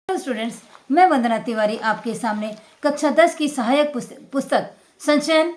Hello students, मैं वंदना तिवारी आपके सामने कक्षा 10 की सहायक पुस्तक संचयन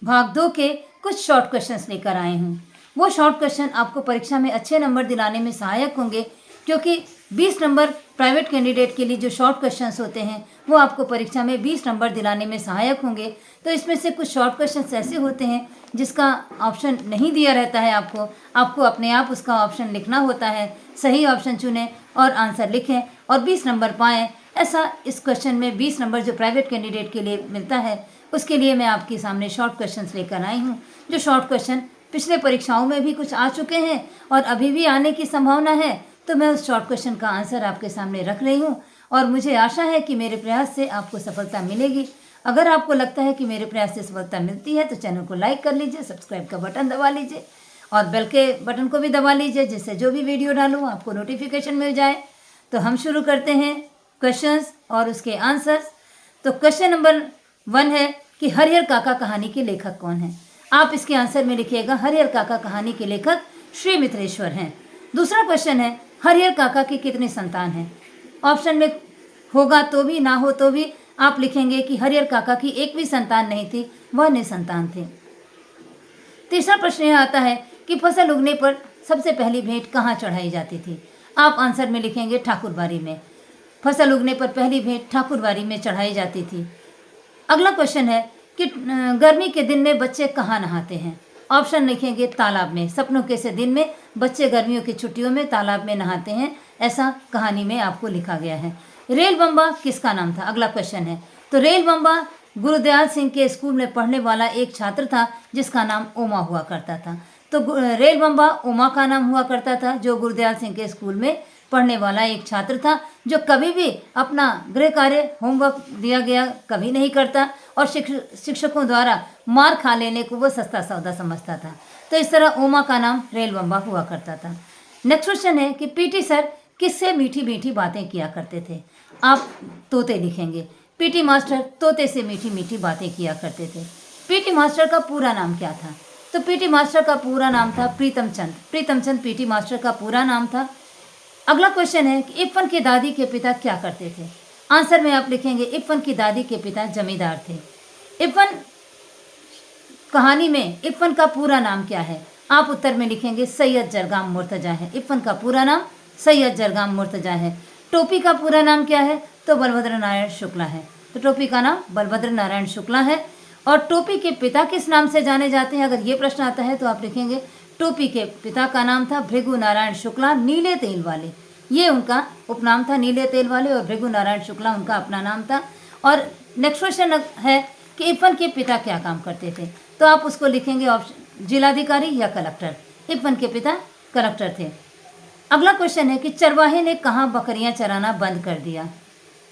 भाग 2 के कुछ शॉर्ट क्वेश्चंस लेकर आए हूँ। वो शॉर्ट क्वेश्चन आपको परीक्षा में अच्छे नंबर दिलाने में सहायक होंगे, क्योंकि 20 नंबर प्राइवेट कैंडिडेट के लिए जो शॉर्ट क्वेश्चंस होते हैं वो आपको परीक्षा में 20 नंबर दिलाने में सहायक होंगे। तो इसमें से कुछ शॉर्ट क्वेश्चंस ऐसे होते हैं जिसका ऑप्शन नहीं दिया रहता है, आपको अपने आप उसका ऑप्शन लिखना होता है। सही ऑप्शन चुनें और आंसर लिखें और 20 नंबर पाएँ। ऐसा इस क्वेश्चन में 20 नंबर जो प्राइवेट कैंडिडेट के लिए मिलता है, उसके लिए मैं आपके सामने शॉर्ट क्वेश्चंस लेकर आई हूँ। जो शॉर्ट क्वेश्चन पिछले परीक्षाओं में भी कुछ आ चुके हैं और अभी भी आने की संभावना है, तो मैं उस शॉर्ट क्वेश्चन का आंसर आपके सामने रख रही हूँ और मुझे आशा है कि मेरे प्रयास से आपको सफलता मिलेगी। अगर आपको लगता है कि मेरे प्रयास से सफलता मिलती है तो चैनल को लाइक कर लीजिए, सब्सक्राइब का बटन दबा लीजिए और बेल के बटन को भी दबा लीजिए, जिससे जो भी वीडियो डालूँ आपको नोटिफिकेशन मिल जाए। तो हम शुरू करते हैं क्वेश्चंस और उसके आंसर्स। तो क्वेश्चन नंबर 1 है कि हरिहर काका कहानी के लेखक कौन है। आप इसके आंसर में लिखिएगा हरिहर काका कहानी के लेखक श्री मित्रेश्वर हैं। दूसरा क्वेश्चन है हरिहर काका की कितनी संतान हैं। ऑप्शन में होगा तो भी ना हो तो भी आप लिखेंगे कि हरिहर काका की एक भी संतान नहीं थी, वह निसंतान थे। तीसरा प्रश्न यह आता है कि फसल उगने पर सबसे पहली भेंट कहाँ चढ़ाई जाती थी। आप आंसर में लिखेंगे ठाकुरबाड़ी में। फसल उगने पर पहली भेंट ठाकुरबाड़ी में चढ़ाई जाती थी। अगला क्वेश्चन है कि गर्मी के दिन में बच्चे कहाँ नहाते हैं। ऑप्शन लिखेंगे तालाब में। सपनों के से दिन में बच्चे गर्मियों की छुट्टियों में तालाब में नहाते हैं, ऐसा कहानी में आपको लिखा गया है। रेल बम्बा किसका नाम था। अगला क्वेश्चन है तो रेल बम्बा गुरुदयाल सिंह के स्कूल में पढ़ने वाला एक छात्र था जिसका नाम ओमा हुआ करता था। तो रेल बम्बा ओमा का नाम हुआ करता था, जो गुरुदयाल सिंह के स्कूल में पढ़ने वाला एक छात्र था, जो कभी भी अपना गृह कार्य होमवर्क दिया गया कभी नहीं करता और शिक्षकों द्वारा मार खा लेने को वो सस्ता सौदा समझता था। तो इस तरह ओमा का नाम रेल बम्बा हुआ करता था। नेक्स्ट क्वेश्चन है कि पीटी सर किससे मीठी मीठी बातें किया करते थे। आप तोते लिखेंगे। पीटी मास्टर तोते से मीठी मीठी बातें किया करते थे। पीटी मास्टर का पूरा नाम क्या था। तो पीटी मास्टर का पूरा नाम था प्रीतम चंद। प्रीतम चंद पीटी मास्टर का पूरा नाम था। अगला क्वेश्चन है कि इरफान की दादी के पिता क्या करते थे। आंसर में आप लिखेंगे इरफान की दादी के पिता जमींदार थे। इरफान कहानी में इरफान का पूरा नाम क्या है। आप उत्तर में लिखेंगे सैयद जरगाम मुर्तजा है। इरफान का पूरा नाम सैयद जरगाम मुर्तजा है। टोपी का पूरा नाम क्या है। तो बलभद्र नारायण शुक्ला है। तो टोपी का नाम बलभद्र नारायण शुक्ला है। और टोपी के पिता किस नाम से जाने जाते हैं, अगर ये प्रश्न आता है तो आप लिखेंगे टोपी के पिता का नाम था भृगु नारायण शुक्ला नीले तेल वाले। ये उनका उपनाम था, नीले तेल वाले, और भृगु नारायण शुक्ला उनका अपना नाम था। और नेक्स्ट क्वेश्चन है कि इरफान के पिता क्या काम करते थे। तो आप उसको लिखेंगे ऑप्शन जिलाधिकारी या कलेक्टर। इरफान के पिता कलेक्टर थे। अगला क्वेश्चन है कि चरवाहे ने कहाँ बकरियां चराना बंद कर दिया।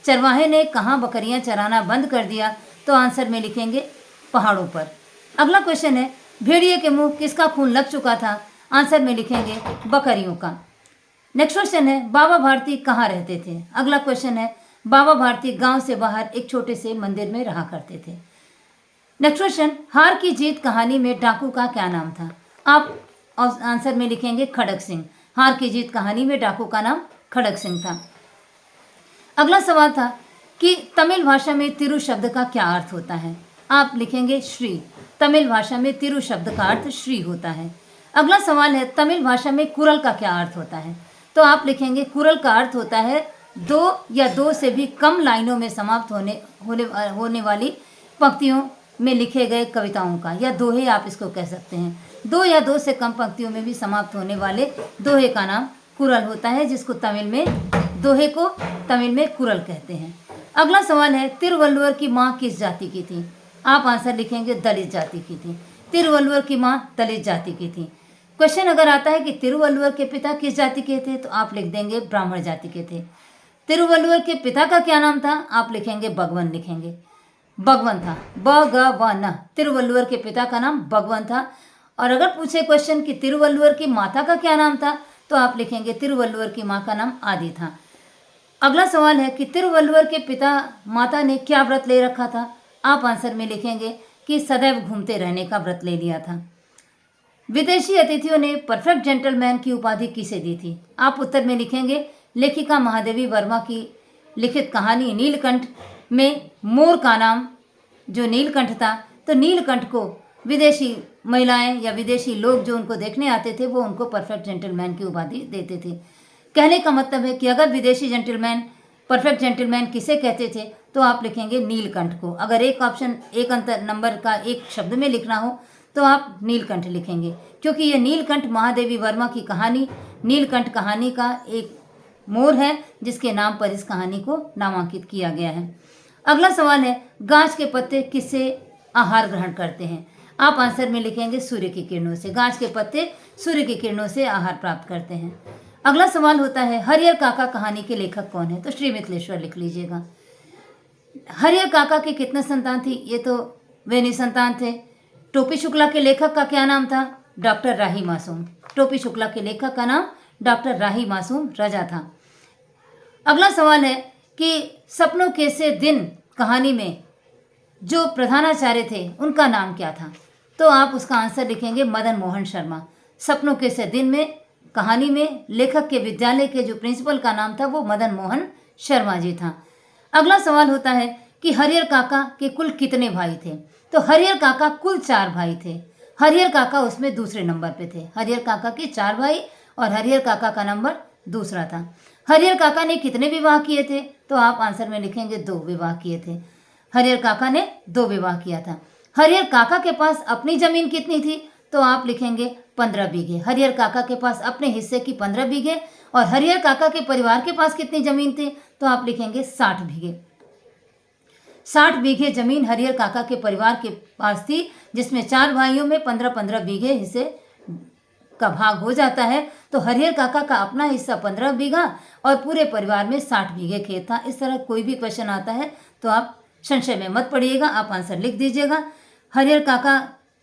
चरवाहे ने कहाँ बकरियां चराना बंद कर दिया। तो आंसर में लिखेंगे पहाड़ों पर। अगला क्वेश्चन है भेड़िए के मुंह किसका खून लग चुका था। आंसर में लिखेंगे बकरियों का। नेक्स्ट क्वेश्चन है बाबा भारती कहाँ रहते थे। अगला क्वेश्चन है बाबा भारती गांव से बाहर एक छोटे से मंदिर में रहा करते थे। नेक्स्ट क्वेश्चन हार की जीत कहानी में डाकू का क्या नाम था। आप आंसर में लिखेंगे खड़ग सिंह। हार की जीत कहानी में डाकू का नाम खड़ग सिंह था। अगला सवाल था कि तमिल भाषा में तिरु शब्द का क्या अर्थ होता है। आप लिखेंगे श्री। तमिल भाषा में तिरु शब्द का अर्थ श्री होता है। अगला सवाल है तमिल भाषा में कुरल का क्या अर्थ होता है। तो आप लिखेंगे कुरल का अर्थ होता है दो या दो से भी कम लाइनों में समाप्त होने वाली पंक्तियों में लिखे गए कविताओं का, या दोहे आप इसको कह सकते हैं। दो या दो से कम पंक्तियों में भी समाप्त होने वाले दोहे का नाम कुरल होता है, जिसको तमिल में दोहे को तमिल में कुरल कहते हैं। अगला सवाल है तिरुवल्लुवर की माँ किस जाति की थी। आप आंसर लिखेंगे दलित जाति की थी। तिरुवल्लुवर की माँ दलित जाति की थी। क्वेश्चन अगर आता है कि तिरुवल्लुवर के पिता किस जाति के थे, तो आप लिख देंगे ब्राह्मण जाति के थे। तिरुवल्लुवर के पिता का क्या नाम था। आप लिखेंगे भगवन लिखेंगे। भगवन था, ब-ग-व-न। तिरुवल्लुवर के पिता का नाम भगवन था। और अगर पूछे क्वेश्चन कि तिरुवल्लुवर की माता का क्या नाम था, तो आप लिखेंगे तिरुवल्लुवर की माँ का नाम आदि था। अगला सवाल है कि तिरुवल्लुवर के पिता माता ने क्या व्रत ले रखा था। आप आंसर में लिखेंगे कि सदैव घूमते रहने का व्रत ले लिया था। विदेशी अतिथियों ने परफेक्ट जेंटलमैन की उपाधि किसे दी थी। आप उत्तर में लिखेंगे लेखिका महादेवी वर्मा की लिखित कहानी नीलकंठ में मोर का नाम जो नीलकंठ था, तो नीलकंठ को विदेशी महिलाएं या विदेशी लोग जो उनको देखने आते थे वो उनको परफेक्ट जेंटलमैन की उपाधि देते थे। कहने का मतलब है कि अगर विदेशी जेंटलमैन परफेक्ट जेंटलमैन किसे कहते थे तो आप लिखेंगे नीलकंठ को। अगर एक ऑप्शन एक अंतर नंबर का एक शब्द में लिखना हो तो आप नीलकंठ लिखेंगे, क्योंकि ये नीलकंठ महादेवी वर्मा की कहानी नीलकंठ कहानी का एक मोर है जिसके नाम पर इस कहानी को नामांकित किया गया है। अगला सवाल है, गाछ के पत्ते किससे आहार ग्रहण करते हैं? आप आंसर में लिखेंगे सूर्य की किरणों से। गाछ के पत्ते सूर्य की किरणों से आहार प्राप्त करते हैं। अगला सवाल होता है, हरिहर काका कहानी के लेखक कौन है? तो श्री मिथिलेश्वर लिख लीजिएगा। हरिहर काका के कितने संतान थी? ये तो वे निसंतान थे। टोपी शुक्ला के लेखक का क्या नाम था? डॉक्टर राही मासूम। टोपी शुक्ला के लेखक का नाम डॉक्टर राही मासूम रजा था। अगला सवाल है कि सपनों के से दिन कहानी में जो प्रधानाचार्य थे उनका नाम क्या था? तो आप उसका आंसर लिखेंगे मदन मोहन शर्मा। सपनों के से दिन में कहानी में लेखक के विद्यालय के जो प्रिंसिपल का नाम था वो मदन मोहन शर्मा जी था। अगला सवाल होता है कि हरिहर काका के कुल कितने भाई थे? तो हरिहर काका कुल 4 भाई थे। हरिहर काका उसमें दूसरे नंबर पे थे। हरिहर काका के 4 भाई और हरिहर काका का नंबर दूसरा था। हरिहर काका ने कितने विवाह किए थे? तो आप आंसर में लिखेंगे 2 विवाह किए थे। हरिहर काका ने 2 विवाह किया था। हरिहर काका के पास अपनी जमीन कितनी थी? तो आप लिखेंगे 15 बीघे। हरिहर काका के पास अपने हिस्से की 15 बीघे। और हरिहर काका के परिवार के पास कितनी जमीन थी? तो आप लिखेंगे 60 बीघे। 60 बीघे जमीन हरिहर काका के परिवार के पास थी, जिसमें 4 भाइयों में 15-15 बीघे हिस्से का भाग हो जाता है। तो हरिहर काका का अपना हिस्सा 15 बीघा और पूरे परिवार में 60 बीघे खेत था। इस तरह कोई भी क्वेश्चन आता है तो आप संशय में मत पड़िएगा, आप आंसर लिख दीजिएगा। हरिहर काका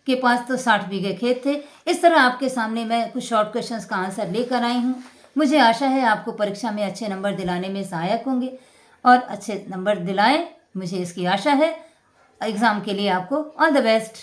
के पास तो 60 बीघे खेत थे। इस तरह आपके सामने मैं कुछ शॉर्ट क्वेश्चंस का आंसर लेकर आई हूँ। मुझे आशा है आपको परीक्षा में अच्छे नंबर दिलाने में सहायक होंगे और अच्छे नंबर दिलाएं, मुझे इसकी आशा है। एग्ज़ाम के लिए आपको ऑल द बेस्ट।